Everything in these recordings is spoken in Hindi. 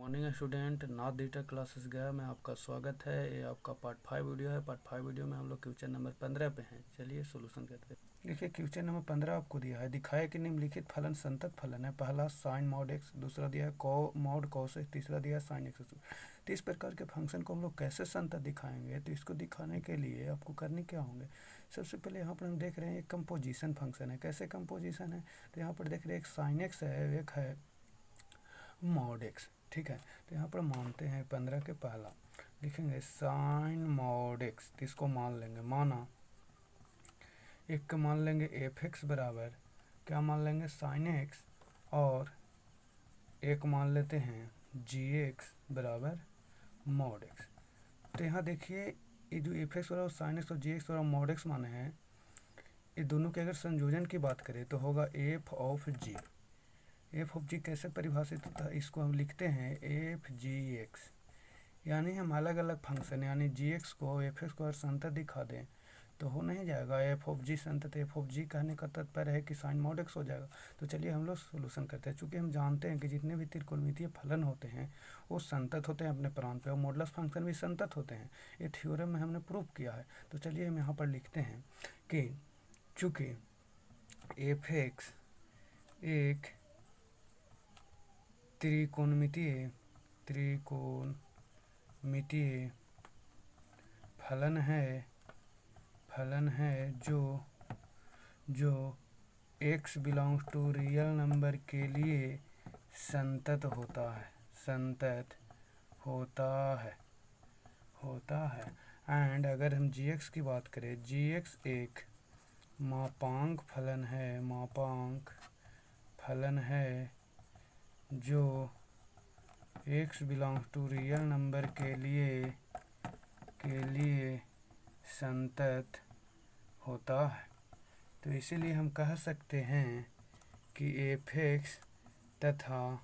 मॉर्निंग स्टूडेंट, नाथ डिजिटल क्लासेस गया में आपका स्वागत है। ये आपका पार्ट 5 वीडियो है। पार्ट 5 वीडियो में हम लोग क्वेश्चन नंबर 15 पे हैं। चलिए सोल्यूशन करते हैं। देखिए क्वेश्चन नंबर 15 आपको दिया है, दिखाए कि निम्नलिखित फलन संतत फलन है। पहला साइन मॉड एक्स, दूसरा दिया है मॉड कॉस एक्स, तीसरा दिया है साइन एक्स। तो इस प्रकार के फंक्शन को हम लोग कैसे संतत दिखाएंगे? तो इसको दिखाने के लिए आपको करने क्या होंगे, सबसे पहले यहाँ पर हम देख रहे हैं एक कंपोजिशन फंक्शन है। कैसे कंपोजिशन है? तो यहाँ पर देख रहे हैं एक साइन एक्स है, एक है मॉड एक्स। ठीक है, तो यहाँ पर मानते हैं 15 के पहला लिखेंगे साइन मॉड एक्स। तो इसको मान लेंगे, माना एक का मान लेंगे एफ एक्स बराबर क्या मान लेंगे साइन एक्स, और एक मान लेते हैं जी एक्स बराबर मॉड एक्स। तो यहाँ देखिए ये जो एफ एक्स बराबर साइन एक्स और जी एक्स बराबर मॉड एक्स माने हैं, ये दोनों के अगर संयोजन की बात करें तो होगा f of g. F of g कैसे परिभाषित होता है? इसको हम लिखते हैं एफ जी एक्स, यानी हम अलग अलग फंक्शन यानी जी एक्स को एफ एक्स को अगर संतत दिखा दें तो हो नहीं जाएगा एफ ऑफ जी संतत। एफ ऑफ जी कहने का तात्पर्य है कि साइन मॉड एक्स हो जाएगा। तो चलिए हम लोग सोल्यूशन करते हैं। चूँकि हम जानते हैं कि जितने भी त्रिकोणमितीय फलन होते हैं वो संतत होते हैं अपने प्रांत पे, और मॉडुलस फंक्शन भी संतत होते हैं। ये थ्योरम में हमने प्रूव किया है। तो चलिए हम यहाँ पर लिखते हैं कि चूँकि एफ एक्स एक त्रिकोणमितीय फलन है जो x belongs to real number के लिए संतत होता है। एंड अगर हम gx की बात करें, gx एक मापांक फलन है जो x belongs to real number के लिए संतत होता है। तो इसीलिए हम कह सकते हैं कि एफ एक्स तथा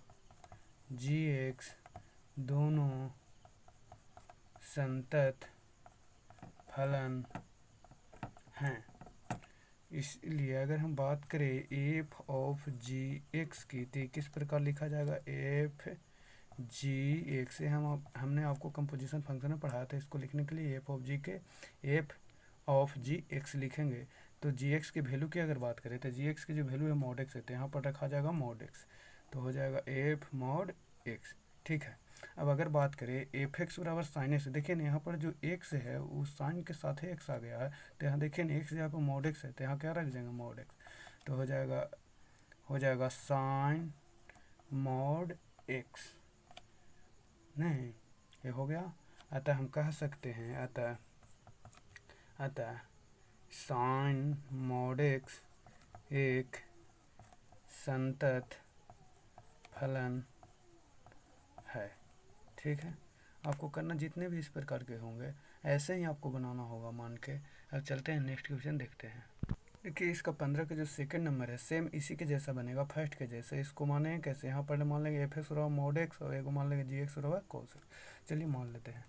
जी एक्स दोनों संतत फलन हैं। इसलिए अगर हम बात करें एफ ऑफ जी एक्स की, तो किस प्रकार लिखा जाएगा? एफ जी एक्स से हमने आपको कंपोजिशन फंक्शन में पढ़ाया था। इसको लिखने के लिए एफ ऑफ जी एक्स लिखेंगे। तो जी एक्स की वैल्यू की अगर बात करें तो जी एक्स की जो वैल्यू है मॉड एक्स है, तो यहाँ पर रखा जाएगा मॉड एक्स, तो हो जाएगा एफ मॉड एक्स। ठीक है, अब अगर बात करें एफ एक्स बराबर साइन एक्स, देखिए ना यहाँ पर जो एक्स है वो साइन के साथ ही एक्स आ गया है। तो यहाँ देखिए ना एक्स यहाँ पर मॉड एक्स है, तो यहाँ क्या रख देंगे मॉड एक्स, तो हो जाएगा साइन मॉड एक्स। नहीं, ये हो गया। अतः हम कह सकते हैं अतः साइन मॉड एक्स एक संतत फलन है। ठीक है, आपको करना जितने भी इस प्रकार के होंगे ऐसे ही आपको बनाना होगा मान के। अब चलते हैं नेक्स्ट क्वेश्चन देखते हैं। देखिए इसका 15 का जो सेकंड नंबर है सेम इसी के जैसा बनेगा, फर्स्ट के जैसे। इसको माने कैसे? यहाँ पर मान लेंगे एफ एक्स बराबर मॉड एक्स और एक मान लेंगे जी एक्स बराबर कॉस एक्स। चलिए मान लेते हैं,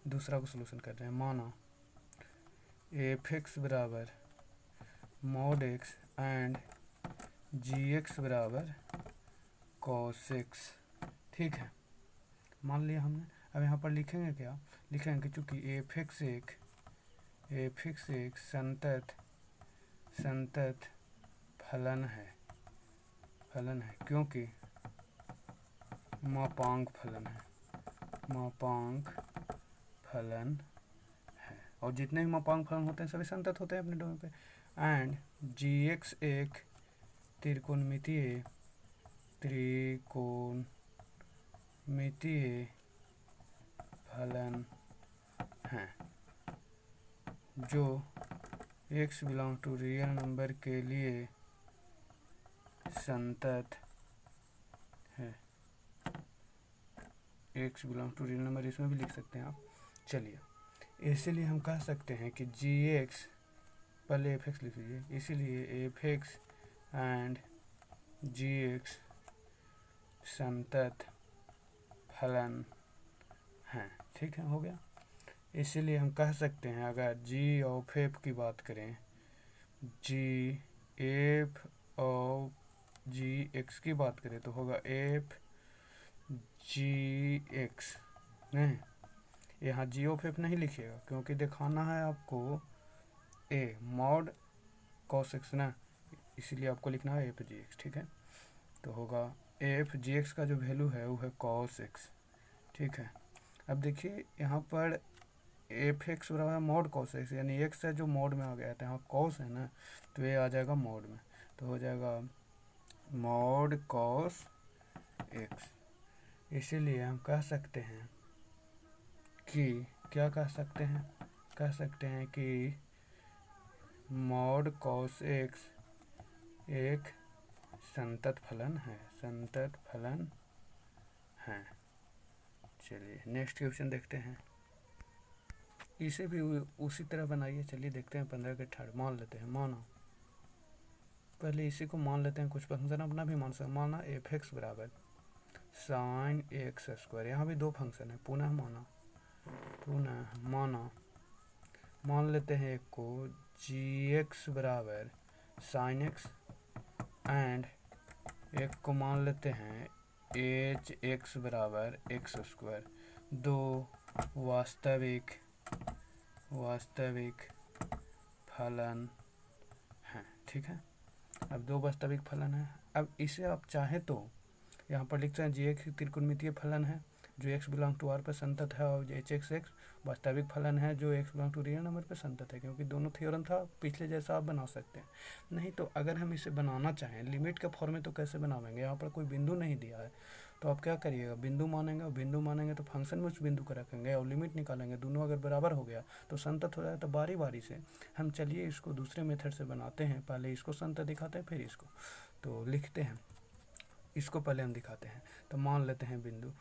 दूसरा को सोल्यूशन करते हैं। माना एफ एक्स बराबर mod x and g x बराबर कॉस एक्स। ठीक है, मान लिया हमने। अब यहाँ पर लिखेंगे क्या? लिखेंगे कि चूँकि एफ एक्स एक संतत फलन है क्योंकि मापांक फलन है, और जितने भी मापांक फलन होते हैं सभी संतत होते हैं अपने डोमेन पे। एंड जी एक्स एक त्रिकोणमितीय फलन है जो x belong to real number के लिए संतत है। x belong to real number इसमें भी लिख सकते हैं आप। चलिए, इसीलिए हम कह सकते हैं कि जी एक्स, पहले एफ एक्स लिख लीजिए, इसीलिए f x and g x संतत फलन हैं। ठीक है, हो गया। इसीलिए हम कह सकते हैं अगर जी ऑफ एफ की बात करें, जी एफ ऑफ जी एक्स की बात करें तो होगा एफ जी एक्स नहीं, यहाँ जी ऑफ एफ नहीं लिखिएगा क्योंकि दिखाना है आपको ए मॉड कॉस एक्स ना, इसीलिए आपको लिखना है एफ जी एक्स। ठीक है, तो होगा एफ जी एक्स का जो वैल्यू है वो है कॉस एक्स। ठीक है, अब देखिए यहाँ पर एफ एक्स बराबर है मॉड कॉस एक्स, यानी एक्स है जो मॉड में आ गया था, यहाँ कॉस है ना, तो ये आ जाएगा मॉड में, तो हो जाएगा मॉड कॉस एक्स। इसीलिए हम कह सकते हैं कि क्या कह सकते हैं कि मॉड कॉस एक्स एक संतत फलन है। चलिए नेक्स्ट क्वेश्चन देखते हैं, इसे भी उसी तरह बनाइए। चलिए देखते हैं 15 के थर्ड मान लेते हैं, माना पहले इसी को मान लेते हैं, कुछ फंक्शन अपना भी मान सकते, माना एफ एक्स बराबर साइन एक्स स्क्वायर, यहाँ भी दो फंक्शन है, पुनः माना मान लेते हैं एक को जी एक्स बराबर साइन एक्स एंड एक को मान लेते हैं एच एक्स बराबर एक्स स्क्वायर। दो वास्तविक फलन हैं। ठीक है, अब दो वास्तविक फलन है। अब इसे आप चाहे तो यहाँ पर लिखते हैं जी एक्स त्रिकोणमितीय फलन है जो एक्स बिलोंग टू आर पर संतत है, और एच एक्स एक्स वास्तविक फलन है जो x belong to real number पर संतत है, क्योंकि दोनों थ्योरम था पिछले जैसा आप बना सकते हैं। नहीं तो अगर हम इसे बनाना चाहें लिमिट के फॉर्म में तो कैसे बनावेंगे, यहाँ पर कोई बिंदु नहीं दिया है, तो आप क्या करिएगा, बिंदु मानेंगे, और बिंदु मानेंगे तो फंक्शन में उस बिंदु को रखेंगे और लिमिट निकालेंगे, दोनों अगर बराबर हो गया तो संतत हो जाए। तो बारी बारी से हम चलिए इसको दूसरे मेथड से बनाते हैं, पहले इसको संतत दिखाते हैं फिर इसको। तो लिखते हैं, इसको पहले हम दिखाते हैं, तो मान लेते हैं बिंदु,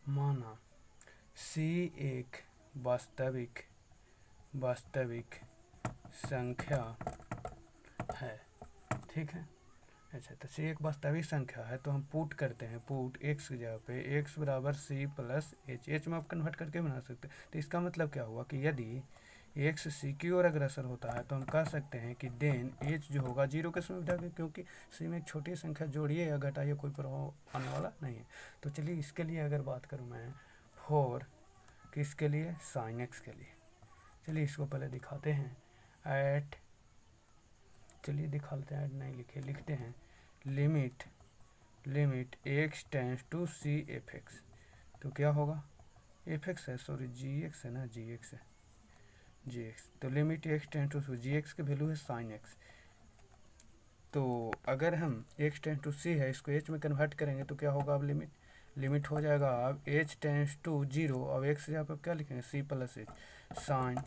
माना सी एक वास्तविक संख्या है। ठीक है, अच्छा तो सी एक वास्तविक संख्या है, तो हम पुट करते हैं, पुट एक्स की जगह पे एक्स बराबर सी प्लस एच में आप कन्वर्ट करके बना सकते हैं। तो इसका मतलब क्या हुआ कि यदि एक्स सी की ओर अग्रसर होता है तो हम कह सकते हैं कि देन एच जो होगा जीरो के सुविधा के, क्योंकि सी में एक छोटी संख्या जोड़िए या घटाइए कोई प्रभाव आने वाला नहीं है। तो चलिए इसके लिए अगर बात करूँ मैं फॉर किसके लिए, साइन एक्स के लिए। चलिए इसको पहले दिखाते हैं एट, चलिए दिखा लेते हैं, एट नहीं लिखते हैं limit x tends to c f x. तो क्या होगा, एफ एक्स है, सॉरी जी एक्स है ना, जी एक्स, तो limit x tends to g x की वैल्यू है साइन एक्स। तो अगर हम एक्स टेंस टू सी है इसको एच में कन्वर्ट करेंगे तो क्या होगा, अब लिमिट हो जाएगा अब एच टेंस टू जीरो, अब एक्स यहाँ पर क्या लिखेंगे, सी प्लस एच, साइन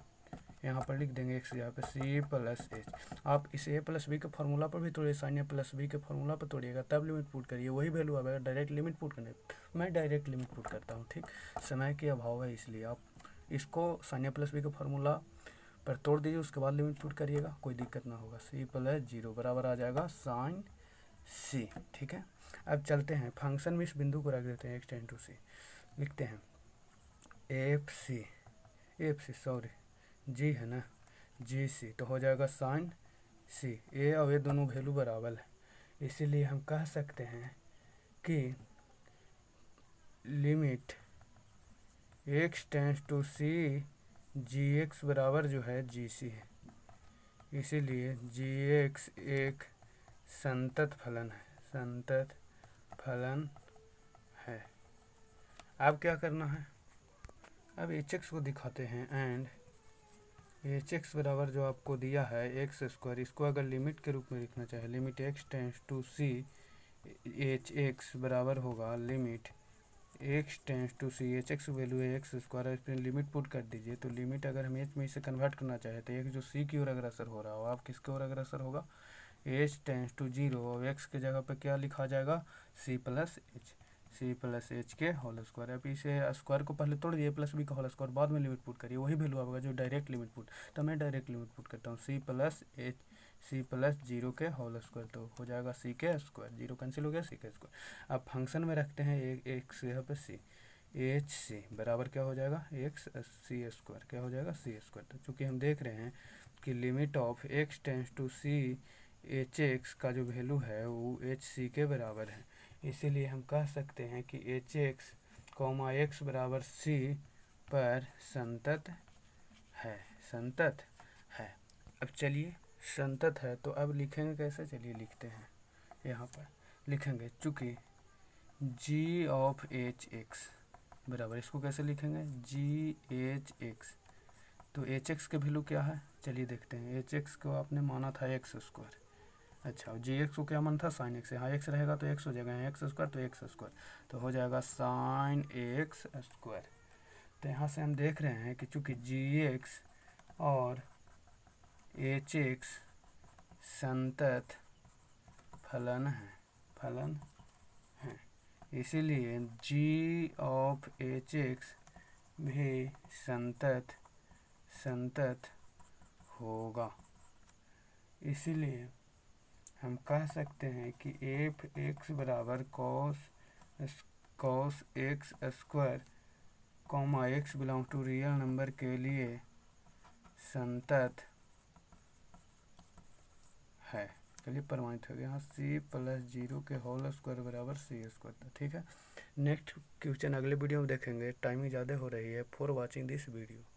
यहाँ पर लिख देंगे एक्स यहाँ पे सी प्लस एच। आप इस ए प्लस बी के फार्मूला पर भी तोड़िए, साइन ए प्लस बी के फार्मूला पर तोड़िएगा, तब लिमिट पुट करिए, वही वैल्यू आएगा। डायरेक्ट लिमिट पुट करने, मैं डायरेक्ट लिमिट पुट करता हूँ, ठीक, समय के अभाव है इसलिए आप इसको साइन ए प्लस बी के फार्मूला पर तोड़ दीजिए, उसके बाद लिमिट पुट करिएगा, कोई दिक्कत ना होगा। सी प्लस जीरो बराबर आ जाएगा साइन सी। ठीक है, अब चलते हैं फंक्शन में इस बिंदु को रख देते हैं एक्स टेंस टू सी, लिखते हैं एफ सी सॉरी जी है ना, जी सी, तो हो जाएगा साइन सी। ए और ये दोनों वैल्यू बराबर है, इसीलिए हम कह सकते हैं कि limit x tends to c g x बराबर जो है जी सी है, इसीलिए जी एक्स एक संतत फलन है। अब क्या करना है, अब एच एक्स को दिखाते हैं एंड एच एक्स बराबर जो आपको दिया है एक्स स्क्वायर, इसको अगर लिमिट के रूप में लिखना चाहे, limit x tends to c h x बराबर होगा limit x tends to c h x value है एक्स स्क्वायर, इस पर लिमिट पुट कर दीजिए। तो लिमिट अगर हम एच में इसे कन्वर्ट करना चाहे तो एक जो सी की ओर अग्रसर हो रहा हो, आप किसकी ओर अग्रसर होगा, एच टेंस टू जीरो, और एक्स की जगह पे क्या लिखा जाएगा, सी प्लस एच के होल स्क्वायर। अब इसे स्क्वायर को पहले तोड़ दिए, प्लस बी का होल स्क्वायर, बाद में लिमिट पुट करिए, वही वैल्यू आएगा जो डायरेक्ट लिमिट पुट। तो मैं डायरेक्ट लिमिट पुट करता हूँ, सी प्लस जीरो के होल स्क्वायर, तो हो जाएगा सी के स्क्वायर, जीरो कैंसिल हो गया, सी के स्क्वायर। अब फंक्शन में रखते हैं एक से यहाँ पे सी, एच सी बराबर क्या हो जाएगा, एक्स सी स्क्वायर, क्या हो जाएगा, सी स्क्वायर। तो चूँकि हम देख रहे हैं कि limit of x tends to c h x का जो वैल्यू है वो एच सी के बराबर है, इसीलिए हम कह सकते हैं कि एच एक्स कॉमा एक्स बराबर सी पर संतत है, संतत है। अब चलिए संतत है तो अब लिखेंगे कैसे, चलिए लिखते हैं। यहाँ पर लिखेंगे चूँकि जी ऑफ एच एक्स बराबर, इसको कैसे लिखेंगे, जी एच एक्स। तो एच एक्स के वैल्यू क्या है, चलिए देखते हैं। एच एक्स को आपने माना था एक्स स्क्वायर, अच्छा जी एक्स को क्या माना था, साइन एक्स। यहाँ एक्स रहेगा तो एक्स हो जाएगा, यहाँ एक्स स्क्वायर तो एक्स स्क्वायर, तो हो जाएगा साइन एक्स स्क्वायर। तो यहाँ से हम देख रहे हैं कि चूँकि जी एक्स और एच एक्स संतत फलन है, इसीलिए जी ऑफ एच एक्स भी संतत होगा। इसीलिए हम कह सकते हैं कि एफ एक्स बराबर cos x square comma x belong to real number के लिए संतत है। चलिए प्रमाणित हो गया। यहाँ सी प्लस 0 के होल स्क्वायर बराबर सी स्क्वायर था, ठीक है। नेक्स्ट क्वेश्चन अगले वीडियो में देखेंगे, टाइमिंग ज़्यादा हो रही है। For watching this video.